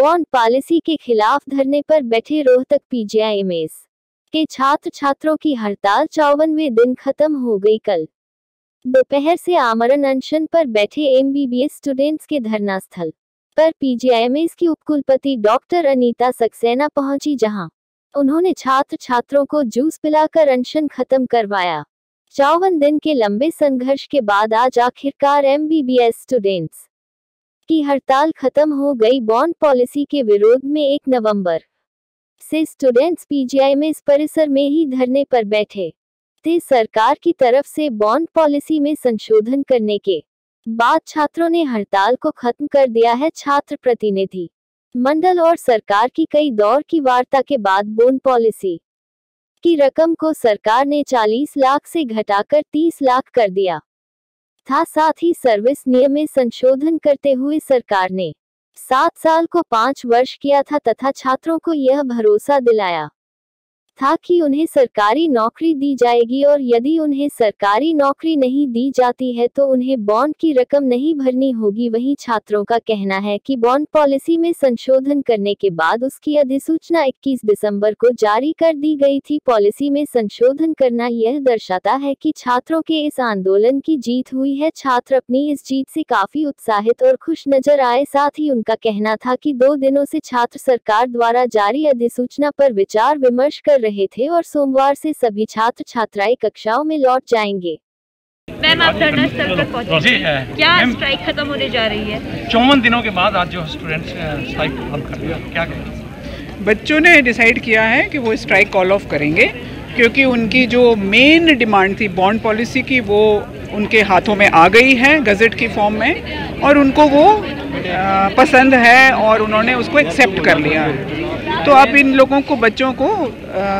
Bond policy के खिलाफ धरने पर बैठे रोहतक पीजीआईएमएस के छात्र छात्रों की हड़ताल 54वें दिन खत्म हो गई। कल दोपहर से आमरण अनशन पर बैठे एमबीबीएस स्टूडेंट्स के धरना स्थल पर पीजीआईएमएस की उपकुलपति डॉक्टर अनीता सक्सेना पहुंची, जहां उन्होंने छात्र छात्रों को जूस पिलाकर अनशन खत्म करवाया। 54 दिन के लंबे संघर्ष के बाद आज आखिरकार एमबीबीएस स्टूडेंट्स की हड़ताल खत्म हो गई। बॉन्ड पॉलिसी के विरोध में 1 नवंबर से स्टूडेंट्स पीजीआईएमएस परिसर में ही धरने पर बैठे थे। सरकार की तरफ से बॉन्ड पॉलिसी में संशोधन करने के बाद छात्रों ने हड़ताल को खत्म कर दिया है। छात्र प्रतिनिधि मंडल और सरकार की कई दौर की वार्ता के बाद बॉन्ड पॉलिसी की रकम को सरकार ने 40 लाख से घटाकर 30 लाख कर दिया था। साथ ही सर्विस नियम में संशोधन करते हुए सरकार ने 7 साल को 5 वर्ष किया था तथा छात्रों को यह भरोसा दिलाया था कि उन्हें सरकारी नौकरी दी जाएगी और यदि उन्हें सरकारी नौकरी नहीं दी जाती है तो उन्हें बॉन्ड की रकम नहीं भरनी होगी। वहीं छात्रों का कहना है कि बॉन्ड पॉलिसी में संशोधन करने के बाद उसकी अधिसूचना 21 दिसंबर को जारी कर दी गई थी। पॉलिसी में संशोधन करना यह दर्शाता है कि छात्रों के इस आंदोलन की जीत हुई है। छात्र अपनी इस जीत से काफी उत्साहित और खुश नजर आए। साथ ही उनका कहना था कि 2 दिनों से छात्र सरकार द्वारा जारी अधिसूचना पर विचार विमर्श कर रहे थे और सोमवार से सभी छात्र छात्राएं कक्षाओं में लौट जाएंगे। मैम, आप धरना स्थल पर पहुंचे हैं, क्या स्ट्राइक खत्म होने जा रही है? 54 दिनों के बाद आज जो स्टूडेंट्स स्ट्राइक बंद कर दिया, क्या कहेंगे? बच्चों ने डिसाइड किया है कि वो स्ट्राइक कॉल ऑफ करेंगे क्योंकि उनकी जो मेन डिमांड थी बॉन्ड पॉलिसी की वो उनके हाथों में आ गई है गज़ेट की फॉर्म में और उनको वो पसंद है और उन्होंने उसको एक्सेप्ट कर लिया है। तो अब इन लोगों को बच्चों को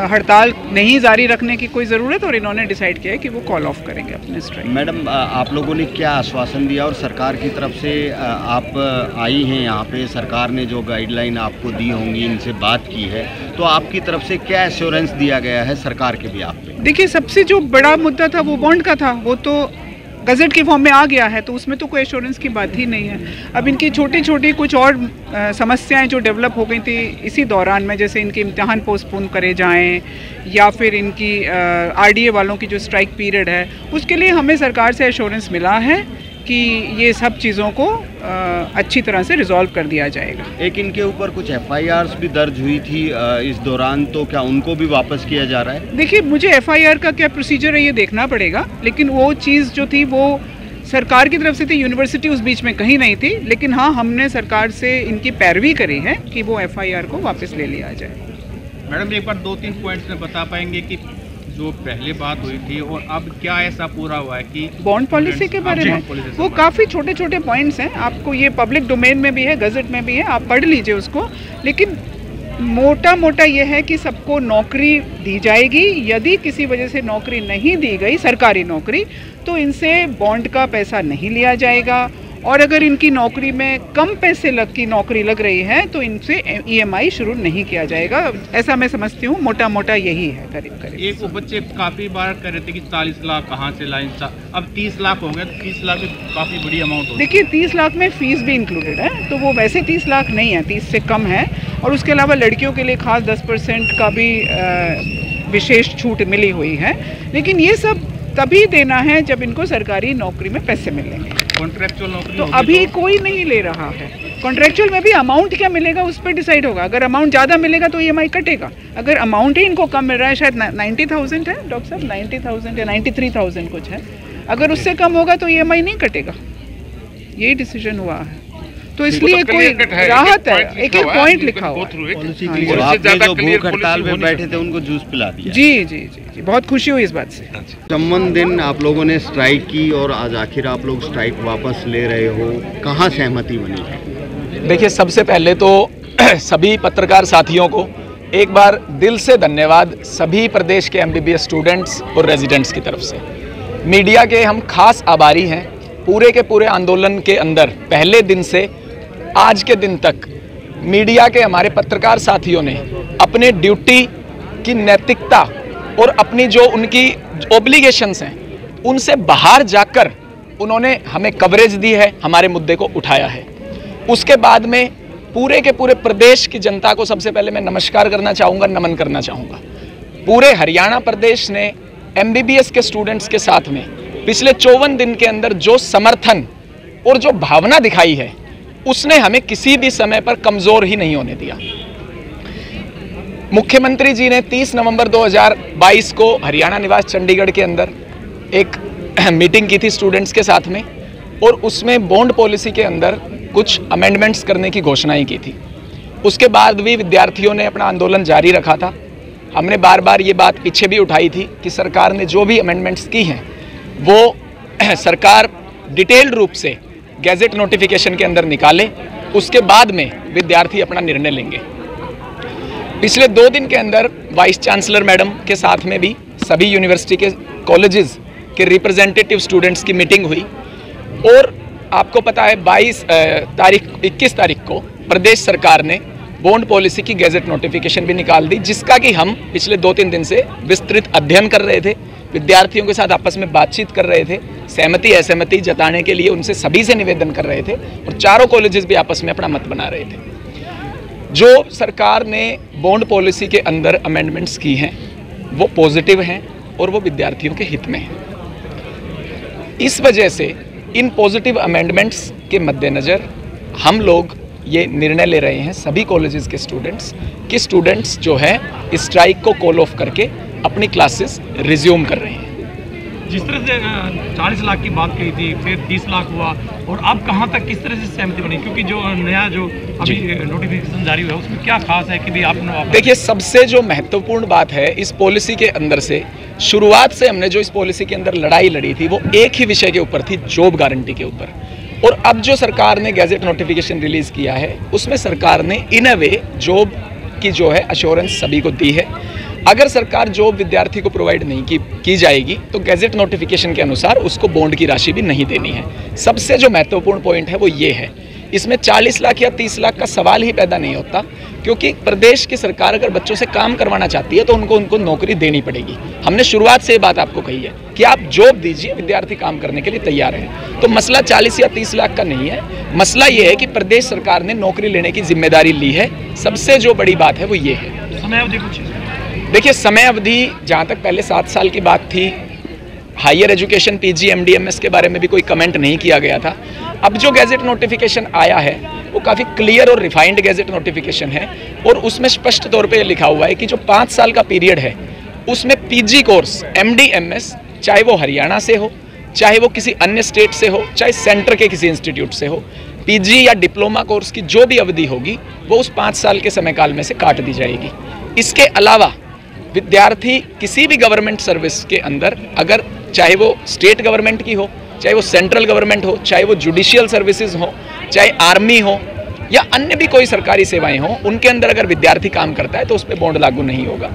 हड़ताल नहीं जारी रखने की कोई ज़रूरत और इन्होंने डिसाइड किया है कि वो कॉल ऑफ करेंगे अपने स्ट्राइक। मैडम, आप लोगों ने क्या आश्वासन दिया और सरकार की तरफ से आप आई हैं यहाँ पे, सरकार ने जो गाइडलाइन आपको दी होंगी, इनसे बात की है, तो आपकी तरफ से क्या एश्योरेंस दिया गया है सरकार के भी आप पे? देखिए, सबसे जो बड़ा मुद्दा था वो बॉन्ड का था, वो तो गज़ेट के फॉर्म में आ गया है तो उसमें तो कोई एश्योरेंस की बात ही नहीं है। अब इनकी छोटी छोटी कुछ और समस्याएं जो डेवलप हो गई थी इसी दौरान में, जैसे इनके इम्तिहान पोस्टपोन करे जाएं या फिर इनकी आरडीए वालों की जो स्ट्राइक पीरियड है उसके लिए हमें सरकार से एश्योरेंस मिला है कि ये सब चीज़ों को अच्छी तरह से रिजॉल्व कर दिया जाएगा। एक इनके ऊपर कुछ FIRs भी दर्ज हुई थी इस दौरान, तो क्या उनको भी वापस किया जा रहा है? देखिए, मुझे FIR का क्या प्रोसीजर है ये देखना पड़ेगा, लेकिन वो चीज़ जो थी वो सरकार की तरफ से थी, यूनिवर्सिटी उस बीच में कहीं नहीं थी। लेकिन हाँ, हमने सरकार से इनकी पैरवी करी है कि वो FIR को वापस ले लिया जाए। मैडम, एक बार 2-3 पॉइंट्स में बता पाएंगे कि जो पहले बात हुई थी और अब क्या ऐसा पूरा हुआ है कि बॉन्ड पॉलिसी के बारे में? वो काफ़ी छोटे छोटे पॉइंट्स हैं, आपको ये पब्लिक डोमेन में भी है, गज़ेट में भी है, आप पढ़ लीजिए उसको। लेकिन मोटा ये है कि सबको नौकरी दी जाएगी। यदि किसी वजह से नौकरी नहीं दी गई, सरकारी नौकरी, तो इनसे बॉन्ड का पैसा नहीं लिया जाएगा और अगर इनकी नौकरी में कम पैसे की नौकरी लग रही है तो इनसे EMI शुरू नहीं किया जाएगा। ऐसा मैं समझती हूँ, मोटा यही है करीब। एक वो बच्चे काफ़ी बार कह रहे थे कि 40 लाख कहाँ से लाइन, अब 30 लाख हो गए, तो 30 लाख काफ़ी बड़ी अमाउंट हो। देखिए, 30 लाख में फ़ीस भी इंक्लूडेड है, तो वो वैसे 30 लाख नहीं है, 30 से कम है। और उसके अलावा लड़कियों के लिए खास 10% का भी विशेष छूट मिली हुई है। लेकिन ये सब तभी देना है जब इनको सरकारी नौकरी में पैसे मिलेंगे। कॉन्ट्रैक्चुअल नौकरी तो अभी कोई नहीं ले रहा है। कॉन्ट्रैक्चुअल में भी अमाउंट क्या मिलेगा उस पर डिसाइड होगा। अगर अमाउंट ज़्यादा मिलेगा तो EMI कटेगा। अगर अमाउंट ही इनको कम मिल रहा है, शायद 90,000 है डॉक्टर साहब, 90,000 या 93,000 कुछ है, अगर उससे कम होगा तो EMI नहीं कटेगा। यही डिसीजन हुआ है, तो इसलिए कोई राहत है। एक पॉइंट लिखा हुआ है। आपने जो भूख हड़ताल में बैठे थे उनको जूस पिला दिया? जी, बहुत खुशी हुई इस बात से। 54 दिन आप लोगों ने स्ट्राइक की और आज आखिर आप लोग स्ट्राइक वापस ले रहे हो, कहाँ सहमति बनी है? देखिए, सबसे पहले तो सभी पत्रकार साथियों को एक बार दिल से धन्यवाद, सभी प्रदेश के MBBS स्टूडेंट्स और रेजिडेंट्स की तरफ से। मीडिया के हम खास आभारी हैं। पूरे के पूरे आंदोलन के अंदर पहले दिन से आज के दिन तक मीडिया के हमारे पत्रकार साथियों ने अपने ड्यूटी की नैतिकता और अपनी जो उनकी ओब्लिगेशंस हैं उनसे बाहर जाकर उन्होंने हमें कवरेज दी है, हमारे मुद्दे को उठाया है। उसके बाद में पूरे के पूरे प्रदेश की जनता को सबसे पहले मैं नमस्कार करना चाहूँगा, नमन करना चाहूँगा। पूरे हरियाणा प्रदेश ने MBBS के स्टूडेंट्स के साथ में पिछले 54 दिन के अंदर जो समर्थन और जो भावना दिखाई है, उसने हमें किसी भी समय पर कमज़ोर ही नहीं होने दिया। मुख्यमंत्री जी ने 30 नवंबर 2022 को हरियाणा निवास चंडीगढ़ के अंदर एक मीटिंग की थी स्टूडेंट्स के साथ में, और उसमें बॉन्ड पॉलिसी के अंदर कुछ अमेंडमेंट्स करने की घोषणाएं की थी। उसके बाद भी विद्यार्थियों ने अपना आंदोलन जारी रखा था। हमने बार बार ये बात पीछे भी उठाई थी कि सरकार ने जो भी अमेंडमेंट्स की हैं वो सरकार डिटेल्ड रूप से गैजेट नोटिफिकेशन के अंदर निकाले, उसके बाद में विद्यार्थी अपना निर्णय लेंगे। पिछले 2 दिन के अंदर वाइस चांसलर मैडम के साथ में भी सभी यूनिवर्सिटी के कॉलेजेस के रिप्रेजेंटेटिव स्टूडेंट्स की मीटिंग हुई, और आपको पता है 21 तारीख को प्रदेश सरकार ने बॉन्ड पॉलिसी की गैजेट नोटिफिकेशन भी निकाल दी, जिसका कि हम पिछले 2-3 दिन से विस्तृत अध्ययन कर रहे थे, विद्यार्थियों के साथ आपस में बातचीत कर रहे थे, सहमति असहमति जताने के लिए उनसे सभी से निवेदन कर रहे थे, और चारों कॉलेजेस भी आपस में अपना मत बना रहे थे। जो सरकार ने बॉन्ड पॉलिसी के अंदर अमेंडमेंट्स की हैं वो पॉजिटिव हैं और वो विद्यार्थियों के हित में हैं। इस वजह से इन पॉजिटिव अमेंडमेंट्स के मद्देनज़र हम लोग ये निर्णय ले रहे हैं सभी कॉलेजेस के स्टूडेंट्स जो है स्ट्राइक को कॉल ऑफ करके अपनी क्लासेस रिज्यूम कर रहे हैं। जिस तरह से 40 लाख की बात कही थी, फिर 30 लाख हुआ, और अब कहाँ तक किस तरह से सहमति बनी, क्योंकि जो नया जो अभी नोटिफिकेशन जारी हुआ है उसमें क्या खास है कि भी आपने देखिए, सबसे जो महत्वपूर्ण बात है इस पॉलिसी के अंदर से, शुरुआत से हमने जो इस पॉलिसी के अंदर लड़ाई लड़ी थी वो एक ही विषय के ऊपर थी, जॉब गारंटी के ऊपर। और अब जो सरकार ने गैजेट नोटिफिकेशन रिलीज किया है उसमें सरकार ने इन अ वे जॉब की जो है अश्योरेंस सभी को दी है। अगर सरकार जॉब विद्यार्थी को प्रोवाइड नहीं की जाएगी तो गैजेट नोटिफिकेशन के अनुसार उसको बॉन्ड की राशि भी नहीं देनी है। सबसे जो महत्वपूर्ण पॉइंट है वो ये है, इसमें 40 लाख या 30 लाख का सवाल ही पैदा नहीं होता, क्योंकि प्रदेश की सरकार अगर बच्चों से काम करवाना चाहती है तो उनको नौकरी देनी पड़ेगी। हमने शुरुआत से ये बात आपको कही है कि आप जॉब दीजिए, विद्यार्थी काम करने के लिए तैयार हैं। तो मसला 40 या 30 लाख का नहीं है, मसला ये है कि प्रदेश सरकार ने नौकरी लेने की जिम्मेदारी ली है। सबसे जो बड़ी बात है वो ये है। समय अवधि कुछ देखिए, समय अवधि जहाँ तक पहले 7 साल की बात थी, higher education PG MD MS के बारे में भी कोई कमेंट नहीं किया गया था। अब जो गैजेट नोटिफिकेशन आया है वो काफ़ी क्लियर और रिफाइंड गैजेट नोटिफिकेशन है, और उसमें स्पष्ट तौर पे लिखा हुआ है कि जो 5 साल का पीरियड है उसमें PG कोर्स MD MS, चाहे वो हरियाणा से हो, चाहे वो किसी अन्य स्टेट से हो, चाहे सेंटर के किसी इंस्टीट्यूट से हो, PG या डिप्लोमा कोर्स की जो भी अवधि होगी वो उस 5 साल के समय काल में से काट दी जाएगी। इसके अलावा विद्यार्थी किसी भी गवर्नमेंट सर्विस के अंदर, अगर चाहे वो स्टेट गवर्नमेंट की हो, चाहे वो सेंट्रल गवर्नमेंट हो, चाहे वो जुडिशियल सर्विसेज हो, चाहे आर्मी हो या अन्य भी कोई सरकारी सेवाएं हो, उनके अंदर अगर विद्यार्थी काम करता है तो उस पर बॉन्ड लागू नहीं होगा।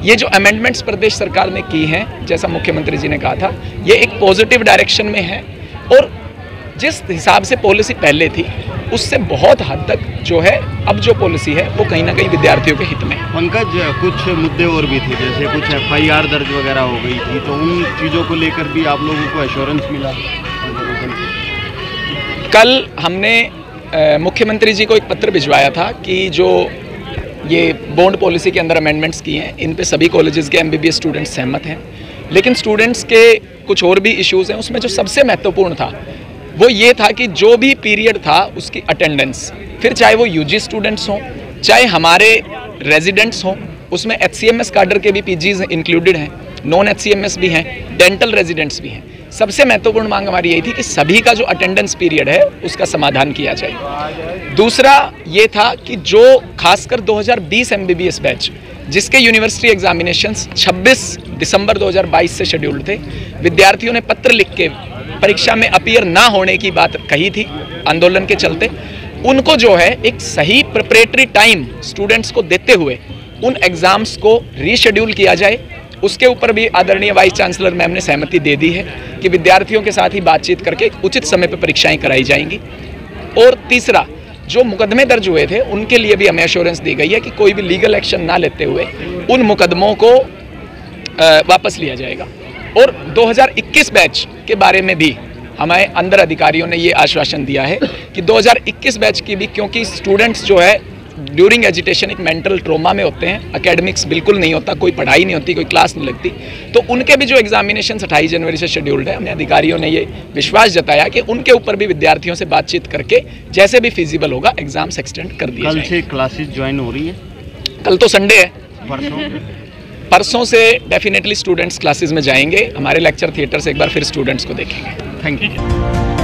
ये जो अमेंडमेंट्स प्रदेश सरकार ने की हैं, जैसा मुख्यमंत्री जी ने कहा था, ये एक पॉजिटिव डायरेक्शन में है, और जिस हिसाब से पॉलिसी पहले थी उससे बहुत हद तक जो है अब जो पॉलिसी है वो कहीं ना कहीं विद्यार्थियों के हित में है। पंकज, कुछ मुद्दे और भी थे, जैसे कुछ FIR दर्ज वगैरह हो गई थी, तो उन चीज़ों को लेकर भी आप लोगों को एश्योरेंस मिला? कल हमने मुख्यमंत्री जी को एक पत्र भिजवाया था कि जो ये बॉन्ड पॉलिसी के अंदर अमेंडमेंट्स किए हैं इन पे सभी कॉलेजेस के MBBS स्टूडेंट्स सहमत हैं, लेकिन स्टूडेंट्स के कुछ और भी इश्यूज़ हैं। उसमें जो सबसे महत्वपूर्ण था वो ये था कि जो भी पीरियड था उसकी अटेंडेंस, फिर चाहे वो UG स्टूडेंट्स हों, चाहे हमारे रेजिडेंट्स हों, उसमें HCMS कार्डर के भी PGs इंक्लूडेड हैं, नॉन HCMS भी हैं, डेंटल रेजिडेंट्स भी हैं। सबसे महत्वपूर्ण मांग हमारी यही थी कि सभी का जो अटेंडेंस पीरियड है उसका समाधान किया जाए। दूसरा ये था कि जो खासकर 2020 MBBS बैच जिसके यूनिवर्सिटी एग्जामिनेशंस 26 दिसंबर 2022 से शेड्यूल्ड थे, विद्यार्थियों ने पत्र लिख के परीक्षा में अपीयर ना होने की बात कही थी आंदोलन के चलते, उनको जो है एक सही प्रिपरेटरी टाइम स्टूडेंट्स को देते हुए उन एग्ज़ाम्स को रीशेड्यूल किया जाए। उसके ऊपर भी आदरणीय वाइस चांसलर मैम ने सहमति दे दी है कि विद्यार्थियों के साथ ही बातचीत करके एक उचित समय पर परीक्षाएं कराई जाएंगी। और तीसरा, जो मुकदमे दर्ज हुए थे उनके लिए भी हमें एश्योरेंस दी गई है कि कोई भी लीगल एक्शन ना लेते हुए उन मुकदमों को वापस लिया जाएगा। और 2021 बैच के बारे में भी हमारे अंदर अधिकारियों ने ये आश्वासन दिया है कि 2021 बैच की भी, क्योंकि स्टूडेंट्स जो है ड्यूरिंग एजुटेशन एक मेंटल ट्रोमा में होते हैं, एकेडमिक्स बिल्कुल नहीं होता, कोई पढ़ाई नहीं होती, कोई क्लास नहीं लगती, तो उनके भी जो एग्जामिनेशन 28 जनवरी से शेड्यूल्ड है, हमें अधिकारियों ने ये विश्वास जताया कि उनके ऊपर भी विद्यार्थियों से बातचीत करके जैसे भी फिजिबल होगा एग्जाम्स एक्सटेंड कर दिए कल से क्लासेस ज्वाइन हो रही है? कल तो संडे है, परसों से डेफिनेटली स्टूडेंट्स क्लासेस में जाएंगे, हमारे लेक्चर थिएटर से एक बार फिर स्टूडेंट्स को देखेंगे। Thank you.